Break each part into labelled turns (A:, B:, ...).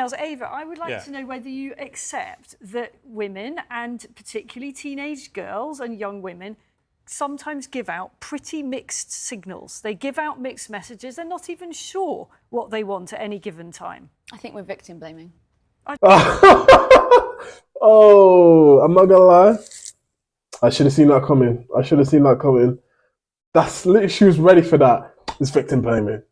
A: Ava, I would like to know whether you accept that women, and particularly teenage girls and young women, sometimes give out pretty mixed signals. They give out mixed messages. They're not even sure what they want at any given time.
B: I think we're victim blaming.
C: Oh, I'm not gonna lie. I should have seen that coming. That's literally, she was ready for that. It's victim blaming.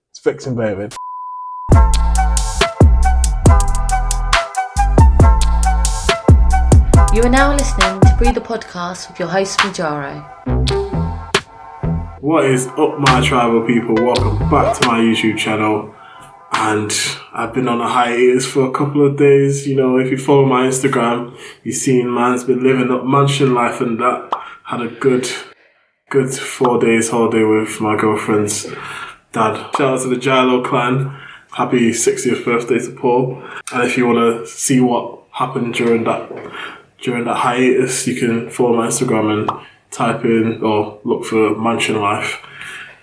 D: You are now listening to Pree Da Podcast with your host, Majaro.
C: What is up, my tribal people? Welcome back to my YouTube channel. And I've been on a hiatus for a couple of days. You know, if you follow my Instagram, you've seen man's been living up mansion life and that. Had a good 4 days holiday with my girlfriend's dad. Shout out to the Gilo clan. Happy 60th birthday to Paul. And if you want to see what happened during that hiatus, you can follow my Instagram and type in or look for mansion life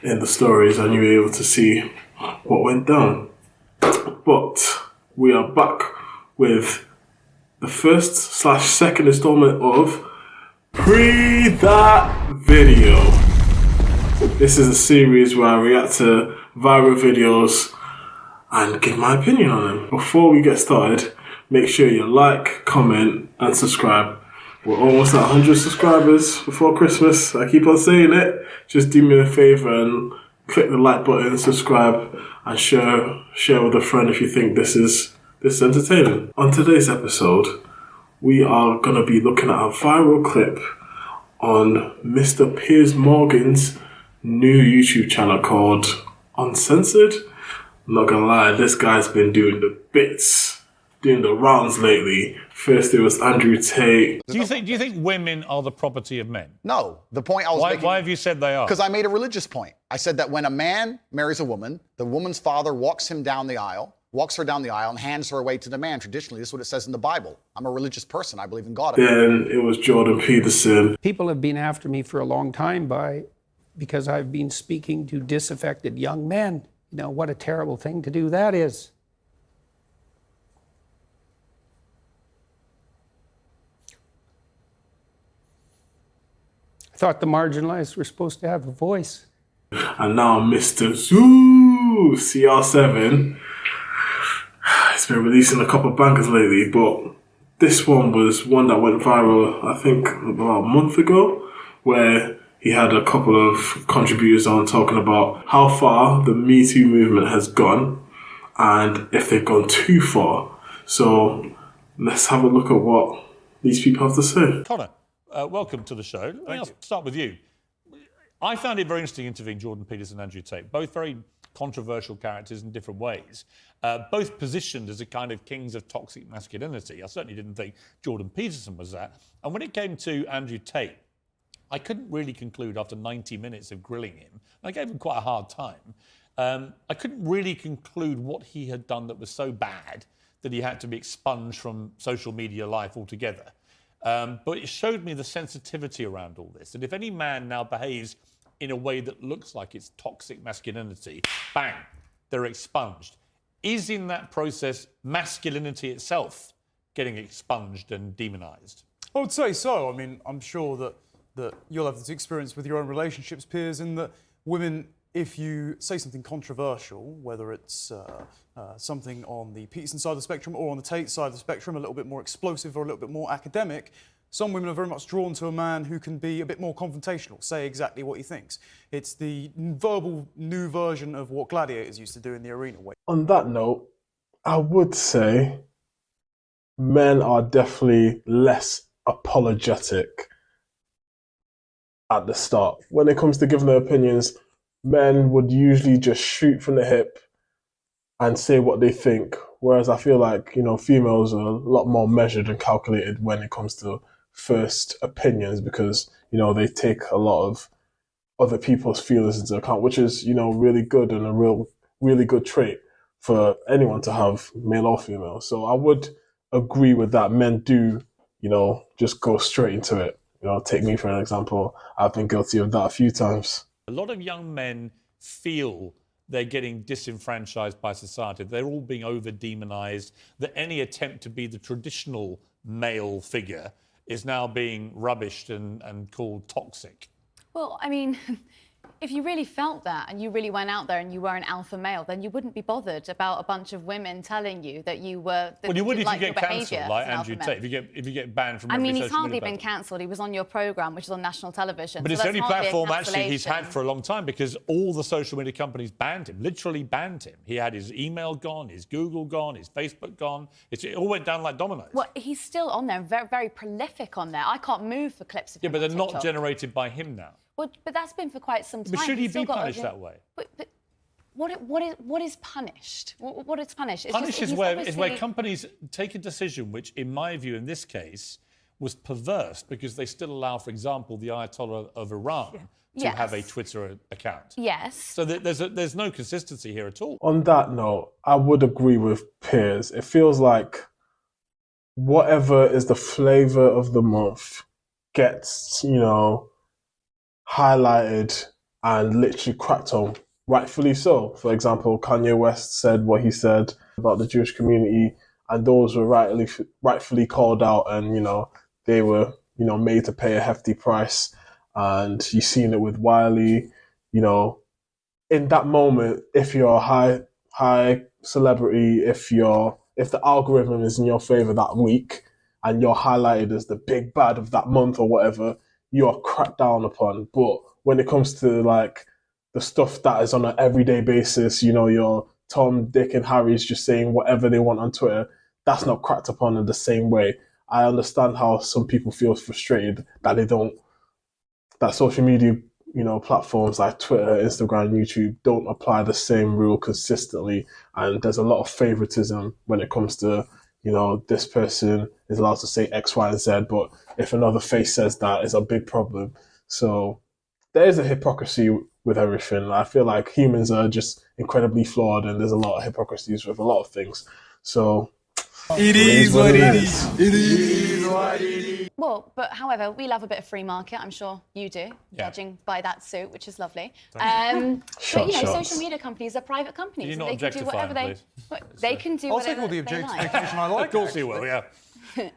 C: in the stories and you'll be able to see what went down. But we are back with the first/second installment of Pree Da Video. This is a series where I react to viral videos and give my opinion on them. Before we get started, make sure you like, comment, and subscribe. We're almost at 100 subscribers before Christmas. I keep on saying it. Just do me a favour and click the like button, subscribe, and share with a friend if you think this is entertaining. On today's episode, we are going to be looking at a viral clip on Mr. Piers Morgan's new YouTube channel called Uncensored. I'm not going to lie, this guy's been doing the rounds lately. First it was Andrew Tate.
E: Do you think women are the property of men?
F: No. The point I was making...
E: Why have you said they are?
F: Because I made a religious point. I said that when a man marries a woman, the woman's father walks her down the aisle, and hands her away to the man. Traditionally, this is what it says in the Bible. I'm a religious person. I believe in God.
C: Then it was Jordan Peterson.
G: People have been after me for a long time because I've been speaking to disaffected young men. You know, what a terrible thing to do that is. I thought the marginalized were supposed to have a voice.
C: And now Mr. Zoo, CR7. He's been releasing a couple of bangers lately, but this one was one that went viral, I think, about a month ago, where he had a couple of contributors on talking about how far the Me Too movement has gone and if they've gone too far. So let's have a look at what these people have to say.
E: Connor, welcome to the show. I'll start with you. I found it very interesting interviewing Jordan Peterson and Andrew Tate, both very controversial characters in different ways, both positioned as a kind of kings of toxic masculinity. I certainly didn't think Jordan Peterson was that. And when it came to Andrew Tate, I couldn't really conclude after 90 minutes of grilling him, and I gave him quite a hard time, I couldn't really conclude what he had done that was so bad that he had to be expunged from social media life altogether. But it showed me the sensitivity around all this. And if any man now behaves in a way that looks like it's toxic masculinity, bang, they're expunged. Is in that process masculinity itself getting expunged and demonized?
H: I would say so. I mean, I'm sure that you'll have this experience with your own relationships, Piers, in that women, if you say something controversial, whether it's something on the Peterson side of the spectrum or on the Tate side of the spectrum, a little bit more explosive or a little bit more academic, some women are very much drawn to a man who can be a bit more confrontational, say exactly what he thinks. It's the verbal new version of what gladiators used to do in the arena.
C: On that note, I would say men are definitely less apologetic at the start. When it comes to giving their opinions, men would usually just shoot from the hip and say what they think. Whereas I feel like, females are a lot more measured and calculated when it comes to first opinions because, they take a lot of other people's feelings into account, which is, really good and a really good trait for anyone to have, male or female. So I would agree with that. Men do, just go straight into it. Take me for an example. I've been guilty of that a few times.
E: A lot of young men feel they're getting disenfranchised by society. They're all being over-demonized. That any attempt to be the traditional male figure is now being rubbished and called toxic.
B: Well, I mean, if you really felt that and you really went out there and you were an alpha male, then you wouldn't be bothered about a bunch of women telling you that you were.
E: Well, you would if
B: like
E: you get cancelled, like
B: as an
E: Andrew
B: alpha
E: Tate.
B: male.
E: If you get banned from.
B: I mean,
E: every
B: he's
E: social
B: hardly
E: media
B: been
E: platform.
B: cancelled. He was on your programme, which is on national television.
E: But
B: so
E: it's the
B: that's
E: only
B: hardly a
E: platform actually he's had
B: cancellation.
E: for a long time because all the social media companies banned him, literally banned him. He had his email gone, his Google gone, his Facebook gone. It all went down like dominoes.
B: Well, he's still on there, very, very prolific on there. I can't move for clips of
E: Yeah,
B: him
E: but they're
B: on
E: not
B: TikTok.
E: generated by him now.
B: Well, but that's been for quite some time.
E: But should he
B: He's still
E: be
B: got
E: punished that way?
B: But what is punished? What is punished? It's
E: Punish
B: just,
E: is where
B: obviously-
E: companies take a decision which, in my view, in this case, was perverse because they still allow, for example, the Ayatollah of Iran to have a
B: Yes.
E: Twitter account.
B: Yes.
E: So there's no consistency here at all.
C: On that note, I would agree with Piers. It feels like whatever is the flavor of the month gets, highlighted and literally cracked on, rightfully so. For example, Kanye West said what he said about the Jewish community, and those were rightfully called out, and they were made to pay a hefty price. And you've seen it with Wiley. In that moment, if you're a high celebrity, if the algorithm is in your favor that week and you're highlighted as the big bad of that month or whatever, you are cracked down upon. But when it comes to like the stuff that is on an everyday basis, your Tom, Dick, and Harry's just saying whatever they want on Twitter, that's not cracked upon in the same way. I understand how some people feel frustrated that social media, platforms like Twitter, Instagram, YouTube don't apply the same rule consistently. And there's a lot of favoritism when it comes to, this person is allowed to say X, Y, and Z, but if another face says that, it's a big problem. So there is a hypocrisy with everything. I feel like humans are just incredibly flawed and there's a lot of hypocrisies with a lot of things. So
I: it is what it is. It is what it is.
B: Well, but however, we love a bit of free market. I'm sure you do, judging by that suit, which is lovely. But social media companies are private companies.
E: Can you not
B: they can do
E: objectify
B: whatever
E: them,
B: they can do
H: I'll take
B: whatever
H: all the
B: they like.
H: objectification I like.
E: Of course he will, yeah.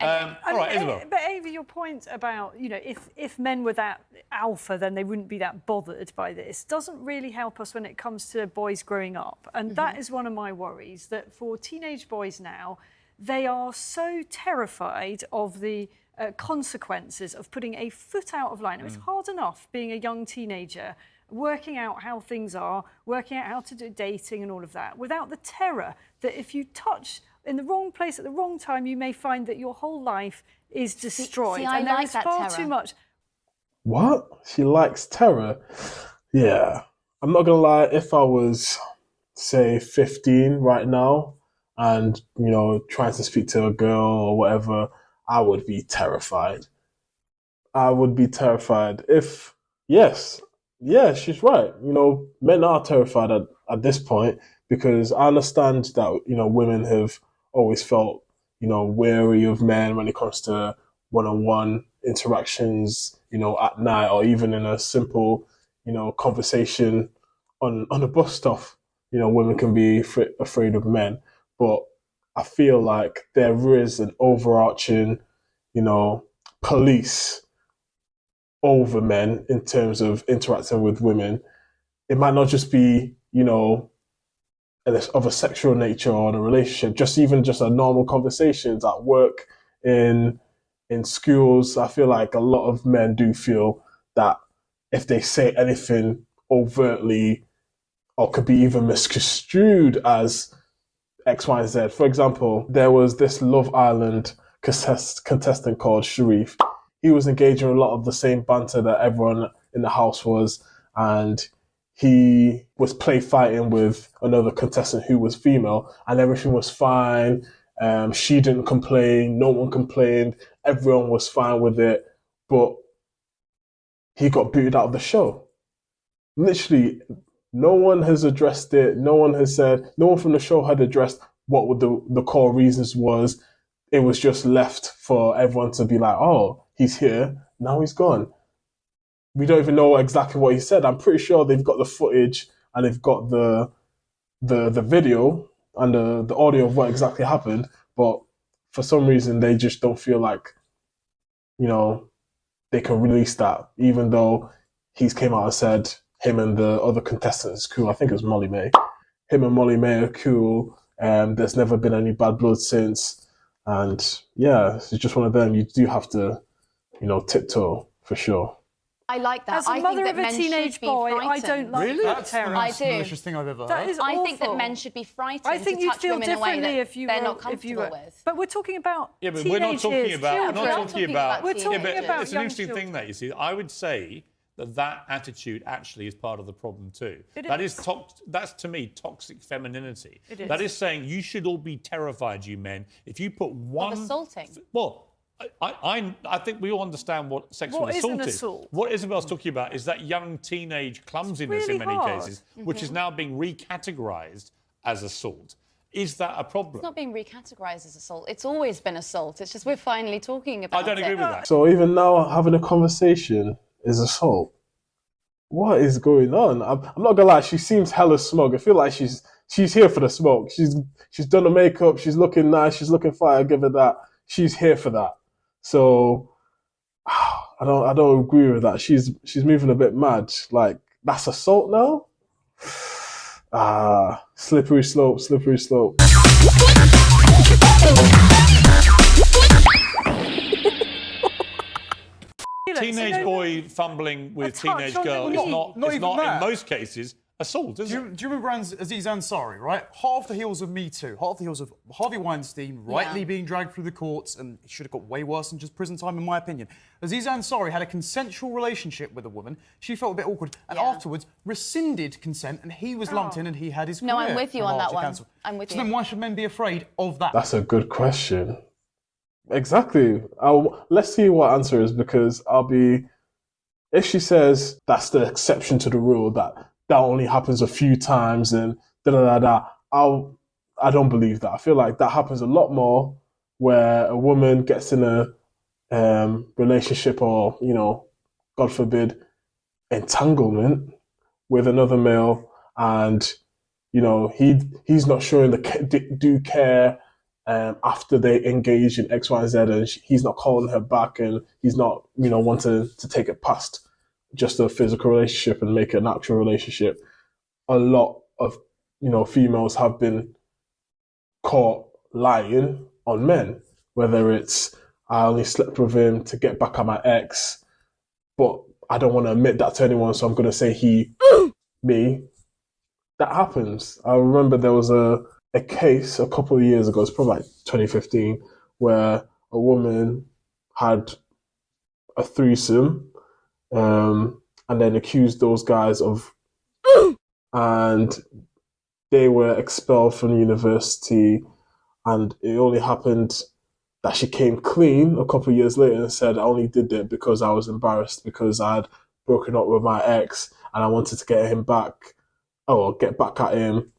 E: All right, Isabel.
A: But Ava, your point about, if men were that alpha, then they wouldn't be that bothered by this, doesn't really help us when it comes to boys growing up. And that is one of my worries, that for teenage boys now, they are so terrified of the consequences of putting a foot out of line. It's hard enough being a young teenager, working out how things are, working out how to do dating and all of that, without the terror that if you touch in the wrong place at the wrong time, you may find that your whole life is destroyed.
B: See, I
A: and there
B: like
A: is
B: that
A: far
B: terror.
A: too much.
C: What? She likes terror? Yeah. I'm not gonna lie, if I was, say, 15 right now and, trying to speak to a girl or whatever, I would be terrified. I would be terrified. Yes, she's right. Men are terrified at this point because I understand that, women have always felt, wary of men when it comes to one-on-one interactions, at night or even in a simple, conversation on a bus stop. Women can be afraid of men. But I feel like there is an overarching, police over men in terms of interacting with women. It might not just be, of a sexual nature or in a relationship, just a normal conversations at work, in schools. I feel like a lot of men do feel that if they say anything overtly or could be even misconstrued as X, Y, and Z. For example, there was this Love Island contestant called Sharif. He was engaging in a lot of the same banter that everyone in the house was, and he was play fighting with another contestant who was female, and everything was fine. She didn't complain, no one complained, everyone was fine with it, but he got booted out of the show. Literally, no one has addressed it. No one from the show had addressed what the core reasons was. It was just left for everyone to be like, oh, he's here, now he's gone. We don't even know exactly what he said. I'm pretty sure they've got the footage and they've got the the video and the audio of what exactly happened, but for some reason they just don't feel like, they can release that, even though he's came out and said him and the other contestants are cool. I think it was Molly May. Him and Molly May are cool. There's never been any bad blood since. And yeah, it's just one of them. You do have to, tiptoe for sure.
B: I like that.
A: As a mother of a teenage boy, I don't like
H: Really?
A: that,
H: That's
A: Tara.
H: the most malicious thing I've ever heard.
A: That is
B: I
A: awful.
B: think that men should be frightened
A: I think
B: to
A: you'd
B: touch
A: feel
B: women in a way
A: differently
B: that
A: if you
B: they're
A: were,
B: not
A: if
B: comfortable
A: you were.
B: with.
A: But we're talking about
E: Yeah, but we're not talking about. We're not
A: children.
E: talking about.
A: We're talking
E: but
A: about
E: it's an
A: young
E: interesting
A: children.
E: thing that you see. I would say that attitude actually is part of the problem too.
A: It is.
E: That's to me toxic femininity.
A: It is.
E: That is saying you should all be terrified, you men, if you put one.
B: Of assaulting.
E: Well, I think we all understand what sexual
A: What is
E: assault
A: an
E: is.
A: assault?
E: What Isabel's talking about is that young teenage clumsiness
A: really
E: in many
A: hard.
E: cases, which is now being recategorised as assault. Is that a problem?
B: It's not being recategorised as assault. It's always been assault. It's just we're finally talking about it.
E: I don't agree with that.
C: So even now, having a conversation is assault. What is going on? I'm not gonna lie. She seems hella smug. I feel like she's here for the smoke. She's done the makeup. She's looking nice. She's looking fire. Give her that. She's here for that. So I don't agree with that. She's moving a bit mad. Like, that's assault now. Slippery slope.
E: Teenage boy fumbling with teenage girl is not
H: even that.
E: in most cases assault, is
H: Do
E: it?
H: you remember Aziz Ansari, right? Half the heels of Me Too, half the heels of Harvey Weinstein, rightly being dragged through the courts, and he should have got way worse than just prison time, in my opinion. Aziz Ansari had a consensual relationship with a woman. She felt a bit awkward, and afterwards rescinded consent, and he was lumped in, and he had his career.
B: No, I'm with you on that one.
H: cancelled.
B: I'm with
H: So
B: you.
H: then why should men be afraid of that?
C: That's a good question. Exactly. Let's see what answer is, because if she says that's the exception to the rule, that only happens a few times and I don't believe that. I feel like that happens a lot more where a woman gets in a relationship or, God forbid, entanglement with another male, and, he's not showing the due care after they engage in X, Y, and Z, and he's not calling her back, and he's not, wanting to take it past just a physical relationship and make it an actual relationship. A lot of, females have been caught lying on men, whether it's, I only slept with him to get back at my ex, but I don't want to admit that to anyone, so I'm going to say me. That happens. I remember there was a case a couple of years ago, it's probably like 2015, where a woman had a threesome and then accused those guys of, and they were expelled from university, and it only happened that she came clean a couple of years later and said, I only did it because I was embarrassed because I had broken up with my ex and I wanted to get back at him.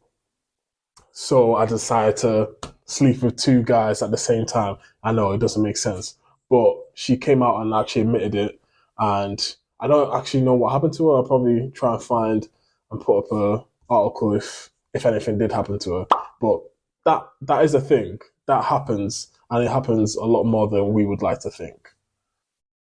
C: So I decided to sleep with two guys at the same time. I know it doesn't make sense, but she came out and actually admitted it. And I don't actually know what happened to her. I'll probably try and find and put up an article if anything did happen to her. But that is a thing. That happens, and it happens a lot more than we would like to think.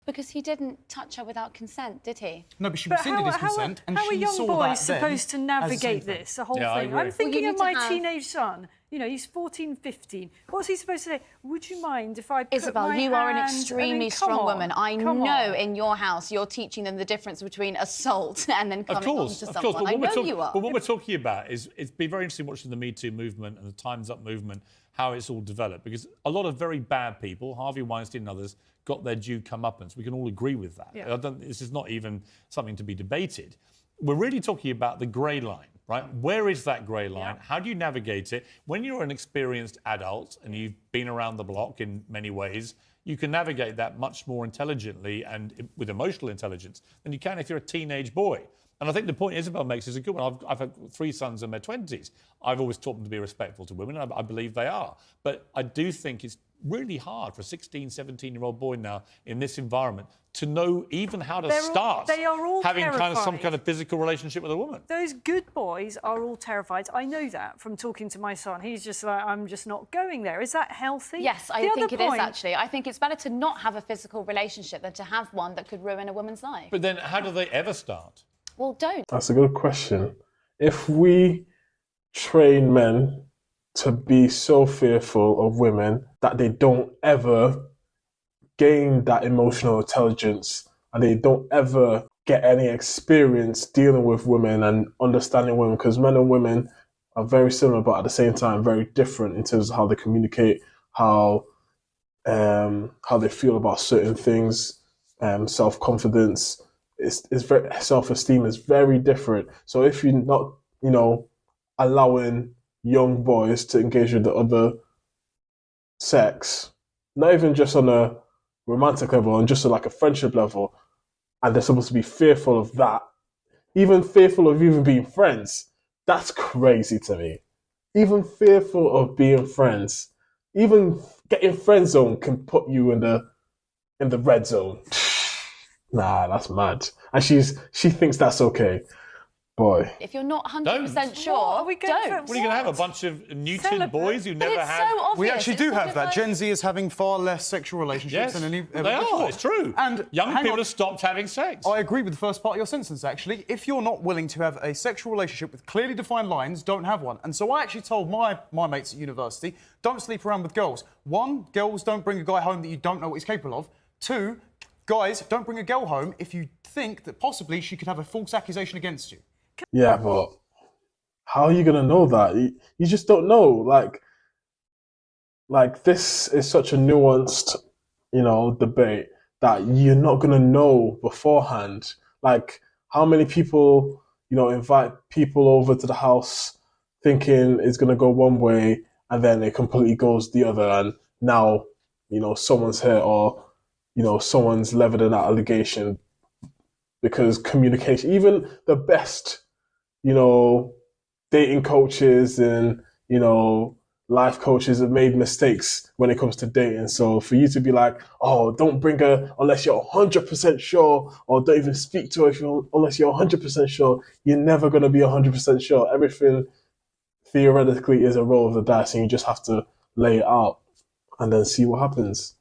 B: Because he didn't touch her without consent, did he?
H: No, but she rescinded his consent, and
A: how are
H: she
A: young
H: saw
A: boys
H: that
A: supposed to
H: then as the same
A: navigate
H: thing.
A: this, the whole
E: Yeah, I
A: thing?
E: agree.
A: I'm thinking
B: Well,
A: of
B: you
A: my
B: need to have-
A: teenage son. He's 14, 15. What's he supposed to say? Would you mind if I put
B: Isabel,
A: my
B: you are an
A: hand- I mean,
B: extremely
A: come
B: strong
A: on,
B: woman. I
A: come
B: know
A: on.
B: in your house you're teaching them the difference between assault and then
E: Of
B: coming on
E: course,
B: to
E: of
B: someone.
E: course.
B: I know you are.
E: But what we're talking about is it's been very interesting watching the Me Too movement and the Time's Up movement, how it's all developed. Because a lot of very bad people, Harvey Weinstein and others, got their due comeuppance. We can all agree with that.
A: Yeah.
E: This is not even something to be debated. We're really talking about the grey line, right? Where is that grey line?
A: Yeah.
E: How do you navigate it? When you're an experienced adult and you've been around the block in many ways, you can navigate that much more intelligently and with emotional intelligence than you can if you're a teenage boy. And I think the point Isabel makes is a good one. I've had 3 sons in their 20s. I've always taught them to be respectful to women, and I believe they are. But I do think it's really hard for a 16, 17-year-old boy now in this environment to know even how to start
A: they are all
E: having kind of some
A: terrified.
E: kind of physical relationship with a woman.
A: Those good boys are all terrified. I know that from talking to my son. He's just like, I'm just not going there. Is that healthy?
B: Yes, I think it is, actually. I think it's better to not have a physical relationship than to have one that could ruin a woman's life.
E: But then how do they ever start?
B: Well, don't.
C: That's a good question. If we train men to be so fearful of women that they don't ever gain that emotional intelligence and they don't ever get any experience dealing with women and understanding women, because men and women are very similar but at the same time very different in terms of how they communicate, how they feel about certain things, self-confidence, it's very, self-esteem is very different. So if you're not, allowing young boys to engage with the other sex, not even just on a romantic level, and just on like a friendship level, and they're supposed to be fearful of that, even fearful of even being friends, that's crazy to me. Even fearful of being friends, even getting friend zone can put you in the red zone. Nah, that's mad. And she thinks that's okay. Boy.
B: If you're not 100% sure,
A: What are we going
B: don't.
A: for?
E: What are you going to have? A bunch of Newton boys who
B: But
E: never
B: it's
E: had...
B: so obvious.
H: We actually
B: It's
H: do
B: sort
H: have
B: of
H: that.
B: like-
H: Gen Z is having far less sexual relationships
E: Yes,
H: than any
E: they
H: ever
E: are.
H: before.
E: It's true.
H: And
E: young
H: hang
E: people
H: on.
E: have stopped having sex.
H: I agree with the first part of your sentence, actually. If you're not willing to have a sexual relationship with clearly defined lines, don't have one. And so I actually told my mates at university, don't sleep around with girls. 1, girls don't bring a guy home that you don't know what he's capable of. 2, guys, don't bring a girl home if you think that possibly she could have a false accusation against you.
C: Yeah, but how are you gonna know that? You just don't know. Like this is such a nuanced, debate that you're not gonna know beforehand. Like how many people, invite people over to the house thinking it's gonna go one way and then it completely goes the other, and now, someone's hurt or, someone's leveled an allegation because communication, even the best, dating coaches and, life coaches have made mistakes when it comes to dating. So for you to be like, oh, don't bring her unless you're 100% sure, or don't even speak to her unless you're 100% sure, you're never going to be 100% sure. Everything theoretically is a roll of the dice and you just have to lay it out and then see what happens.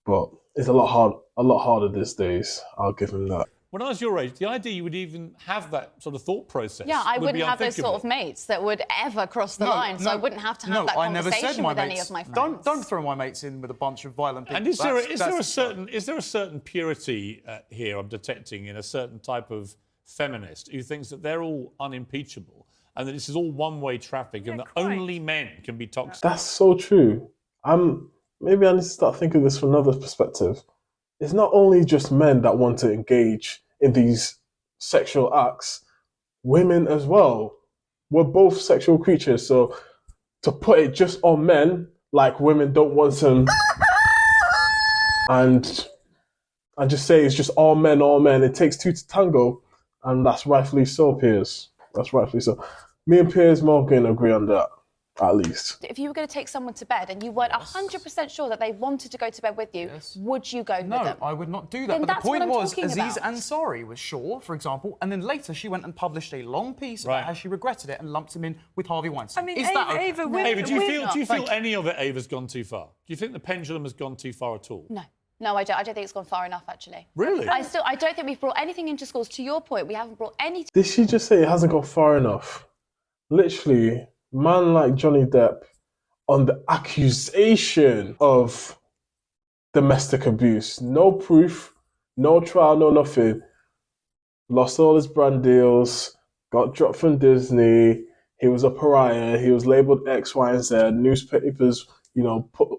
C: But it's a lot harder these days. I'll give him that.
E: When I was your age, the idea you would even have that sort of thought process
B: Yeah, I
E: would be
B: wouldn't have those sort of
E: unthinkable.
B: mates that would ever cross the line, so I wouldn't have to have that
H: I never
B: conversation
H: said my
B: with any
H: mates.
B: of my friends.
H: Don't throw my mates in with a bunch of violent people.
E: And is there a certain purity here I'm detecting in a certain type of feminist who thinks that they're all unimpeachable and that this is all one-way traffic and that only men can be toxic?
C: That's so true. Maybe I need to start thinking this from another perspective. It's not only just men that want to engage in these sexual acts, women as well. We're both sexual creatures, so to put it just on men, like women don't want some, and just say it's just all men, it takes two to tango, and that's rightfully so, Piers. That's rightfully so. Me and Piers Morgan agree on that, at least.
B: If you were going to take someone to bed and you weren't 100% sure that they wanted to go to bed with you, would you go with them?
H: No, I would not do that.
B: Then
H: But
B: that's
H: the point
B: what I'm
H: was,
B: talking
H: Aziz
B: about.
H: Ansari was sure, for example, and then later she went and published a long piece about how she regretted it and lumped him in with Harvey Weinstein.
A: I mean,
H: Is that okay?
E: Ava, do you feel
H: Thank
E: any of it, Ava's gone too far? Do you think the pendulum has gone too far at all?
B: No, I don't. I don't think it's gone far enough, actually.
E: Really?
B: I don't think we've brought anything into schools. To your point, we haven't brought anything.
C: Did she just say it hasn't gone far enough? Literally, man like Johnny Depp on the accusation of domestic abuse. No proof, no trial, no nothing. Lost all his brand deals, got dropped from Disney. He was a pariah. He was labeled X, Y, and Z. Newspapers,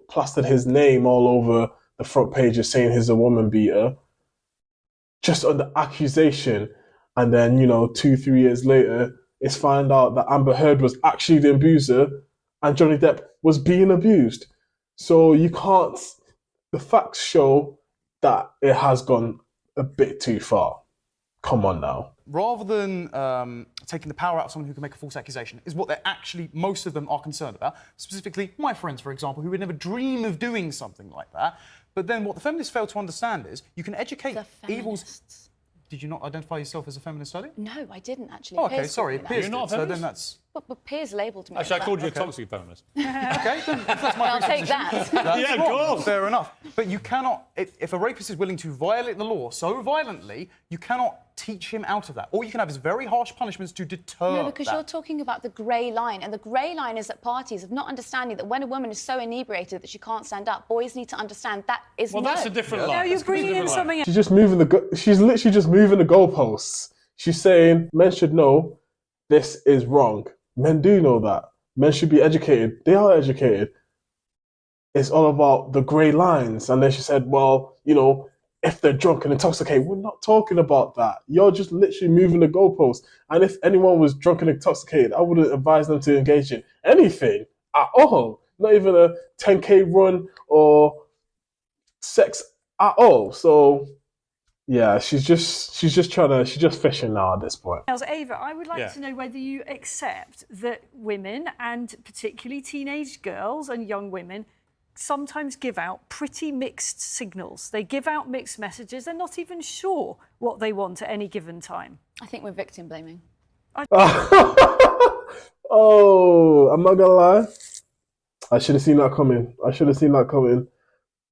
C: plastered his name all over the front pages saying he's a woman beater. Just on the accusation. And then, 2-3 years later, it's found out that Amber Heard was actually the abuser and Johnny Depp was being abused. So the facts show that it has gone a bit too far. Come on now.
H: Rather than taking the power out of someone who can make a false accusation, is what they're actually, most of them are concerned about. Specifically, my friends, for example, who would never dream of doing something like that. But then what the feminists fail to understand is you can educate evils. Did you not identify yourself as a feminist study?
B: No, I didn't actually.
H: Oh, okay,
B: Piers
H: sorry.
B: called me that.
H: Piers
E: You're not a
H: did, so
E: feminist?
H: then that's...
B: But Piers labelled me.
E: Actually, I called you
H: Okay.
E: a toxic feminist.
H: Okay, then if that's my
B: I'll take
H: presupposition,
B: that.
H: that's
E: Yeah,
H: wrong.
E: go on.
H: Fair enough. But you cannot, if a rapist is willing to violate the law so violently, you cannot teach him out of that. All you can have is very harsh punishments to deter
B: No, because
H: that.
B: you're talking about the grey line, and the grey line is at parties of not understanding that when a woman is so inebriated that she can't stand up, boys need to understand that is
E: Well,
B: no.
E: that's a different
A: Now
E: line.
A: you're
E: That's a completely
A: bringing in
E: different line.
A: something.
C: She's just moving she's literally just moving the goalposts. She's saying men should know this is wrong. Men do know that. Men should be educated. They are educated. It's all about the grey lines. And then she said, well, you know, if they're drunk and intoxicated, we're not talking about that. You're just literally moving the goalposts. And if anyone was drunk and intoxicated, I wouldn't advise them to engage in anything at all. Not even a 10K run or sex at all. So yeah, she's just fishing now at this point.
A: Ava, I would like
E: Yeah.
A: to know whether you accept that women, and particularly teenage girls and young women, sometimes give out pretty mixed signals. They give out mixed messages. They're not even sure what they want at any given time.
B: I think we're victim blaming.
C: Oh, I'm not gonna lie. I should have seen that coming.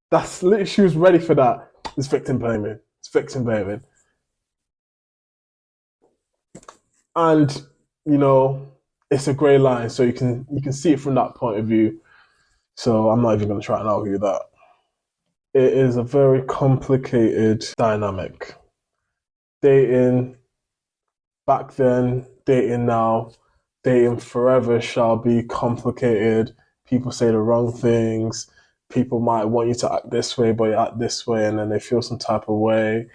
C: That's literally, she was ready for that. It's victim blaming. And, you know, it's a grey line, so you can see it from that point of view. So I'm not even going to try and argue that. It is a very complicated dynamic. Dating back then, dating now, dating forever shall be complicated. People say the wrong things. People might want you to act this way, but you act this way, and then they feel some type of way.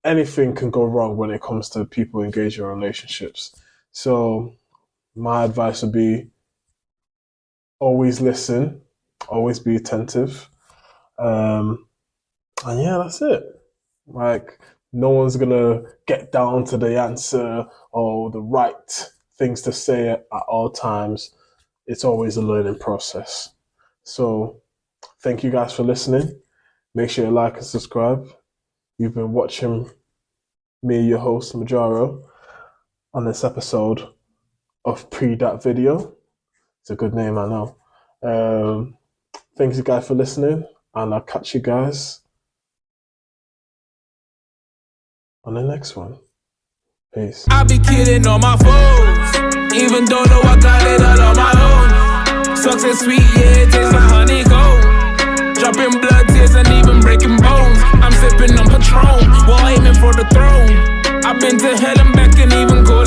C: Anything can go wrong when it comes to people engaging in relationships. So my advice would be always listen, always be attentive. And yeah, that's it. Like, no one's going to get down to the answer or the right things to say at all times. It's always a learning process. So thank you guys for listening. Make sure you like and subscribe. You've been watching me, your host, Majaro, on this episode of Pree Da Video. It's a good name, I know. Thanks you guys for listening, and I'll catch you guys on the next one. Peace.
I: I be kidding on my foes, even though I got it all on my own. Success sweet, yeah, it tastes like honeycomb. Dropping blood tears and even breaking bones. I'm sipping on Patron while aiming for the throne. I've been to hell and back and even go